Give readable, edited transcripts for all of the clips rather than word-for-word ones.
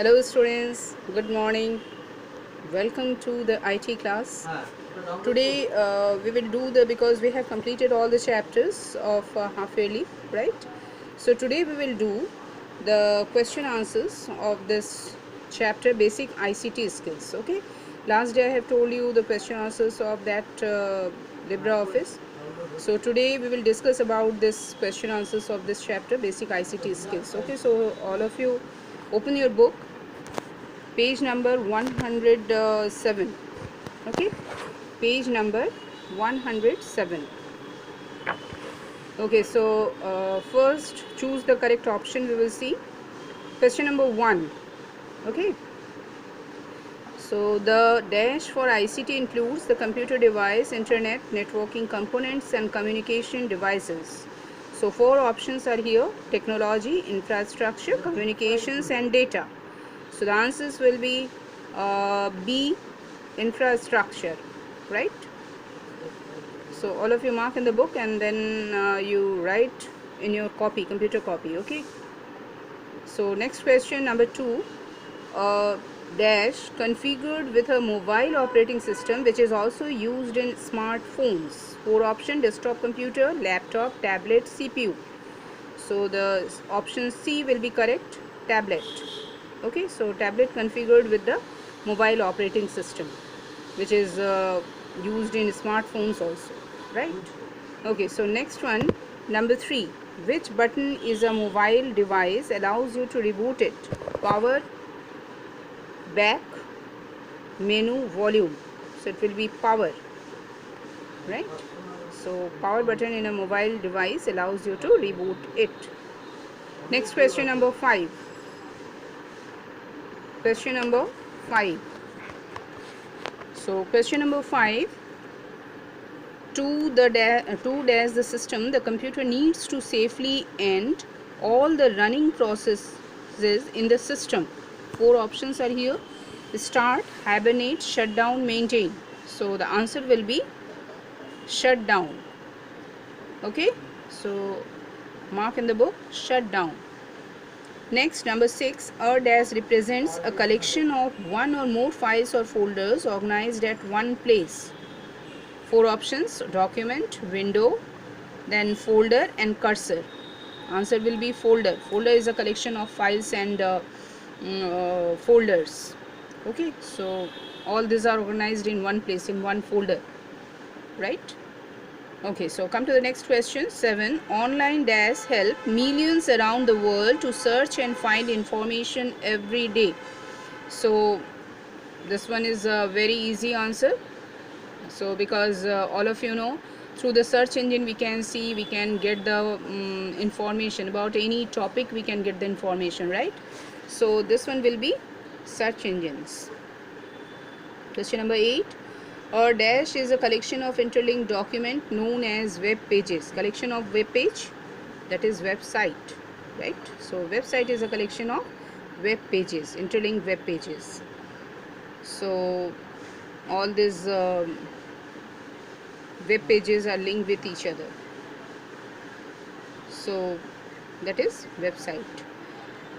Hello students, good morning. Welcome to the IT class. Today we will do because we have completed all the chapters of half yearly, right? So today we will do the question answers of this chapter, basic ICT skills. Okay. Last day I have told you the question answers of that LibreOffice. So today we will discuss about this question answers of this chapter, basic ICT skills. Okay. So all of you open your book, page number 107. Okay, page number 107. Okay, so first choose the correct option. We will see question number 1. Okay, so the dash for ICT includes the computer device, internet, networking components and communication devices. So 4 options are here: technology, infrastructure, communications and data. So the answers will be B, infrastructure, right? So all of you mark in the book and then you write in your copy, computer copy. Okay. So next question number 2, dash configured with a mobile operating system which is also used in smartphones. 4 option: desktop computer, laptop, tablet, CPU. So the option C will be correct, tablet. Okay, so tablet configured with the mobile operating system which is used in smartphones also, right? Okay, so next one, number 3, which button is a mobile device allows you to reboot it? Power, back, menu, volume. So it will be power, right? So power button in a mobile device allows you to reboot it. Next question number 5. Question number 5. So question number 5, to dash the system, the computer needs to safely end all the running processes in the system. 4 options are here: start, hibernate, shut down, maintain. So the answer will be shut down. Okay, so mark in the book, shut down. Next, number 6, a dash represents a collection of one or more files or folders organized at one place. 4 options: document, window, then folder and cursor. Answer will be folder. Folder is a collection of files and folders. Okay, so all these are organized in one place, in one folder, right? Okay, so come to the next question. 7, online dash help millions around the world to search and find information every day. So this one is a very easy answer. So because all of you know, through the search engine we can see, we can get the information about any topic, we can get the information, right? So this one will be search engines. Question number 8, a dash is a collection of interlinked document known as web pages. Collection of web page, that is website, right? So website is a collection of web pages, interlinked web pages. So all these web pages are linked with each other, so that is website.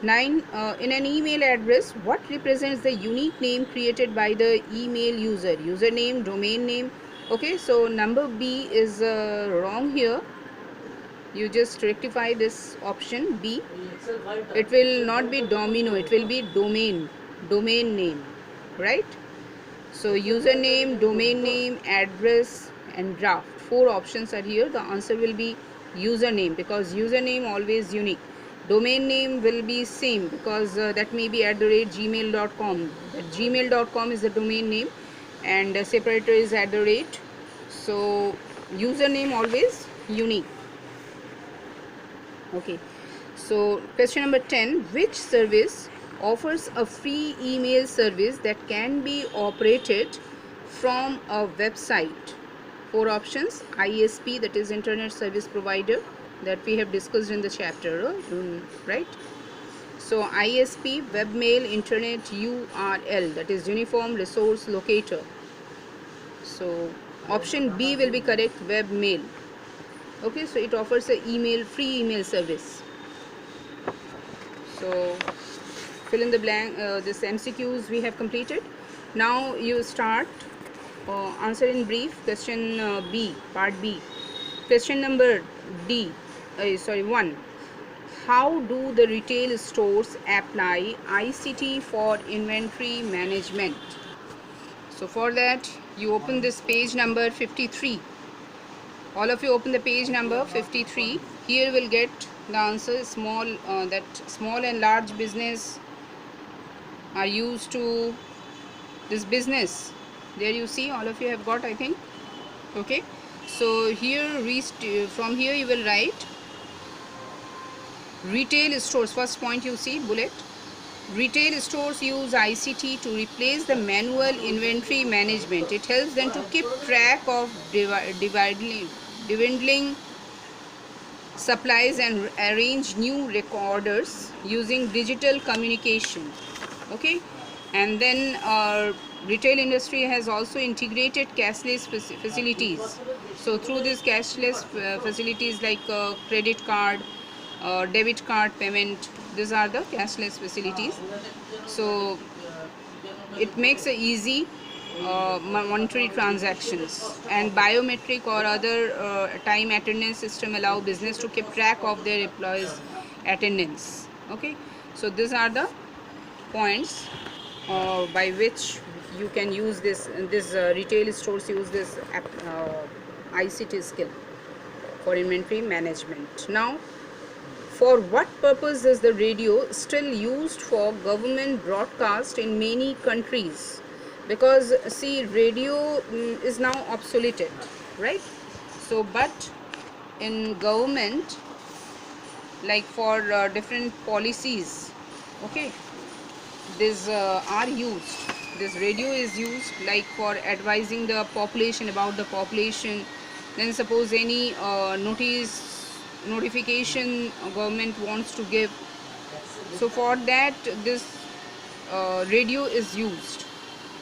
9, in an email address, what represents the unique name created by the email user? Username, domain name. Okay, so number B is wrong here. You just rectify this option B. It will not be domino, it will be domain name, right? So username, domain name, address and draft. 4 options are here. The answer will be username because username always unique. Domain name will be same because that may be @gmail.com. Gmail.com is the domain name and separator is @. So username always unique. Okay. So question number 10, which service offers a free email service that can be operated from a website? 4 options: ISP, that is internet service provider, that we have discussed in the chapter, right? So ISP, webmail, internet URL, that is uniform resource locator. So option B will be correct, webmail. Okay, so it offers a free email service. So fill in the blank, this MCQs we have completed. Now you start answer in brief question B, part B. Question number D, 1. How do the retail stores apply ICT for inventory management? So for that you open this page number 53. All of you open the page number 53. Here will get the answer. That small and large business are used to this business. There you see, all of you have got, I think. Okay, so here from here you will write retail stores. First point you see bullet. Retail stores use ICT to replace the manual inventory management. It helps them to keep track of dwindling supplies and arrange new recorders using digital communication. Okay, and then retail industry has also integrated cashless facilities. So through these cashless facilities like credit card, debit card payment, these are the cashless facilities. So it makes it easy monetary transactions, and biometric or other time attendance system allow business to keep track of their employees attendance. Okay, so these are the points by which you can use this retail stores use this ICT skill for inventory management. Now, for what purpose is the radio still used for government broadcast in many countries? Because see, radio is now obsoleted, right? So but in government, like for different policies, okay, these are used. This radio is used like for advising the population about the population. Then suppose any notification government wants to give, so for that this radio is used.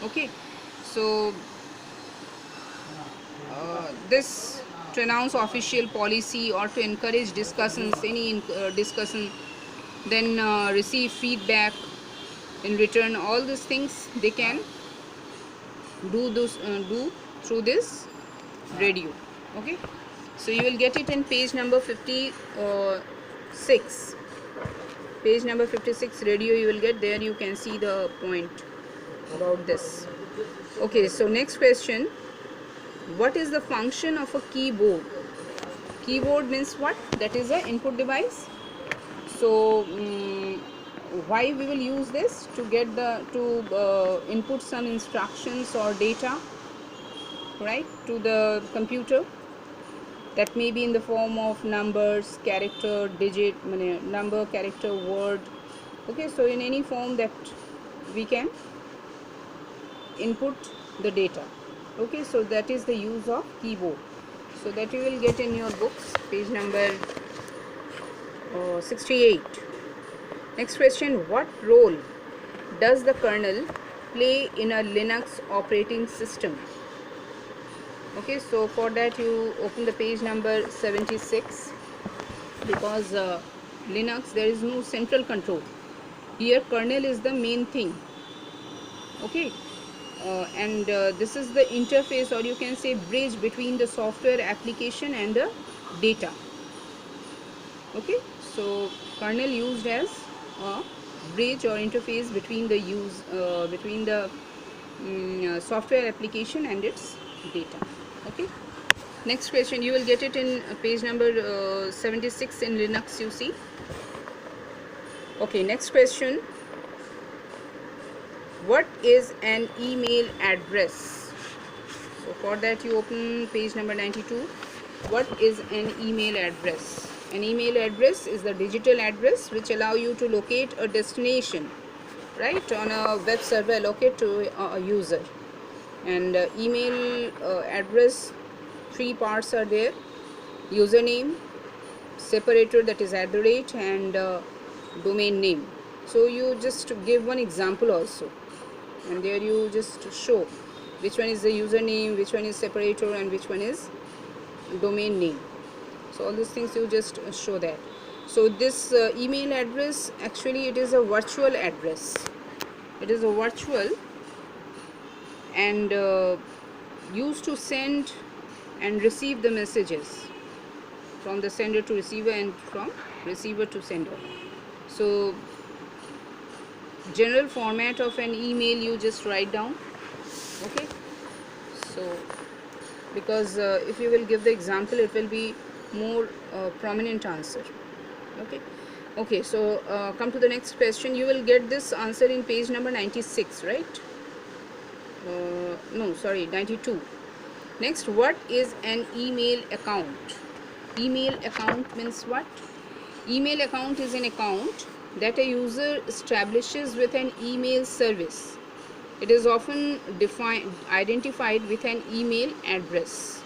Okay, so this to announce official policy or to encourage discussions, any discussion, then receive feedback in return. All these things they can do through this radio. Okay, so you will get it in page number 56. Page number 56 radio you will get. There you can see the point about this. Okay, so next question. What is the function of a keyboard? Keyboard means what? That is an input device. So why we will use this? To get input some instructions or data, right, to the computer. That may be in the form of numbers, character, digit, number, character, word. Okay, so in any form that we can input the data. Okay, so that is the use of keyboard. So that you will get in your books, page number 68. Next question. What role does the kernel play in a Linux operating system? Okay, so for that you open the page number 76, because Linux, there is no central control. Here kernel is the main thing. Okay, and this is the interface, or you can say bridge, between the software application and the data. Okay, so kernel used as a bridge or interface between the software application and its data. Okay, next question. You will get it in page number 76 in Linux, you see. Okay, next question. What is an email address? So for that you open page number 92. What is an email address? An email address is the digital address which allow you to locate a destination, right, on a web server allocated to a user. And email address, three parts are there: username, separator, that is @ and domain name. So you just give one example also, and there you just show which one is the username, which one is separator, and which one is domain name. So all these things you just show that. So this email address, actually it is a virtual address. It is a virtual and used to send and receive the messages from the sender to receiver and from receiver to sender. So general format of an email you just write down. Okay, so because if you will give the example, it will be more prominent answer. Okay, so come to the next question. You will get this answer in page number 96, right? No, sorry, 92. Next, what is an email account? Email account means what? Email account is an account that a user establishes with an email service. It is often identified with an email address.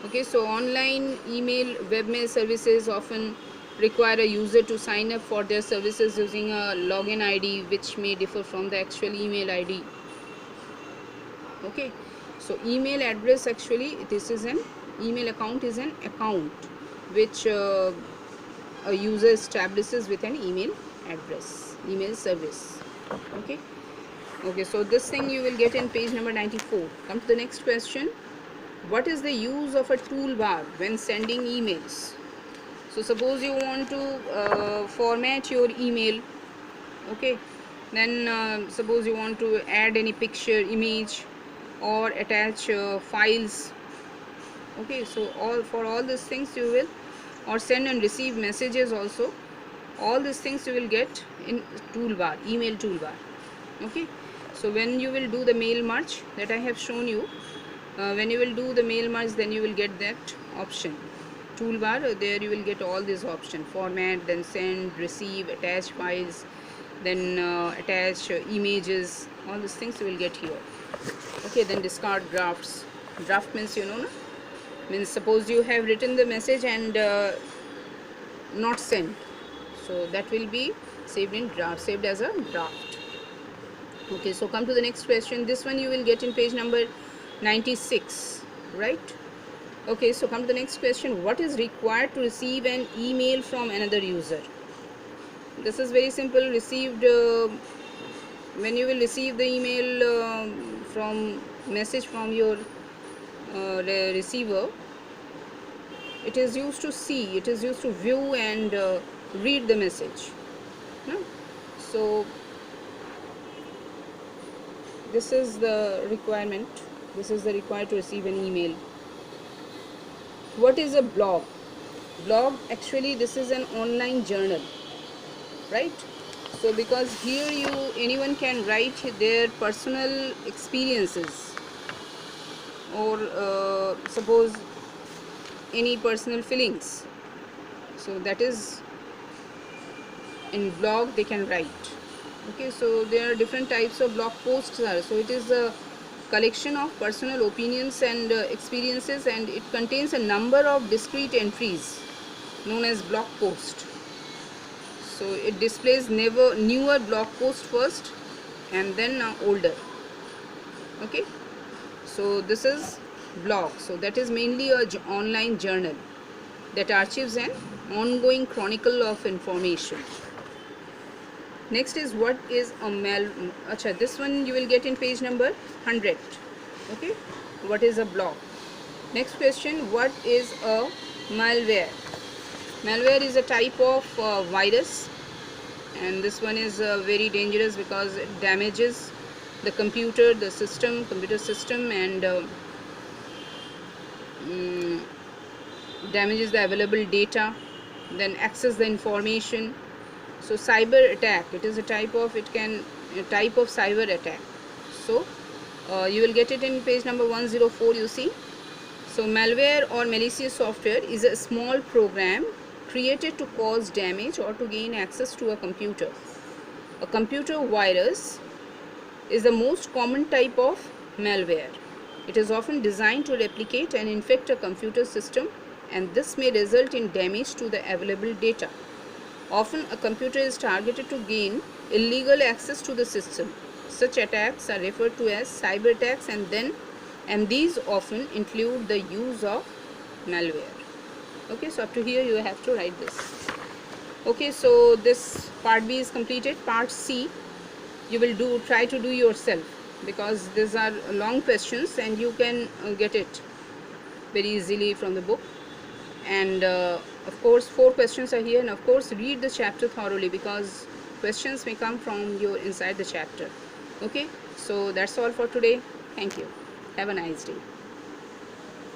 Okay, so online email webmail services often require a user to sign up for their services using a login ID, which may differ from the actual email ID. Okay, so email address, actually this is an email account is an account which a user establishes with an email address, email service. Okay, so this thing you will get in page number 94. Come to the next question. What is the use of a toolbar when sending emails? So suppose you want to format your email. Okay, then suppose you want to add any picture, image, or attach files. Okay, so for all these things you will, or send and receive messages also, all these things you will get in toolbar, email toolbar. Okay, so when you will do the mail merge that I have shown you, when you will do the mail merge, then you will get that option toolbar. There you will get all these options: format, then send, receive, attach files, then attach images. All these things you will get here. Okay, then discard drafts. Draft means, you know, no? Means suppose you have written the message and not sent, so that will be saved in draft, saved as a draft. Okay, so come to the next question. This one you will get in page number 96, right? Okay, so come to the next question. What is required to receive an email from another user? This is very simple. Received when you will receive the email from message from your receiver, it is used to see, it is used to view and read the message. No? So this is the requirement. This is the required to receive an email. What is a blog? Blog, actually this is an online journal, right? So because here anyone can write their personal experiences, or suppose any personal feelings, so that is in blog they can write. Okay, so there are different types of blog posts are. So it is a collection of personal opinions and experiences, and it contains a number of discrete entries known as blog post. So it displays newer blog post first and then older. Okay, so this is blog. So that is mainly a online journal that archives an ongoing chronicle of information. Next is, what is a this one you will get in page number 100. Okay, what is a blog? Next question, what is a malware? Malware is a type of virus, and this one is very dangerous because it damages the computer system, and damages the available data, then access the information. So cyber attack, it is a type of cyber attack. So you will get it in page number 104. You see, so malware or malicious software is a small program created to cause damage or to gain access to a computer. A computer virus is the most common type of malware. It is often designed to replicate and infect a computer system, and this may result in damage to the available data. Often a computer is targeted to gain illegal access to the system. Such attacks are referred to as cyber attacks, and these often include the use of malware. Okay, so up to here you have to write this. Okay, so this part B is completed. Part C you will try to do yourself, because these are long questions and you can get it very easily from the book. And of course 4 questions are here, and of course read the chapter thoroughly, because questions may come from your inside the chapter. Okay, so that's all for today. Thank you. Have a nice day.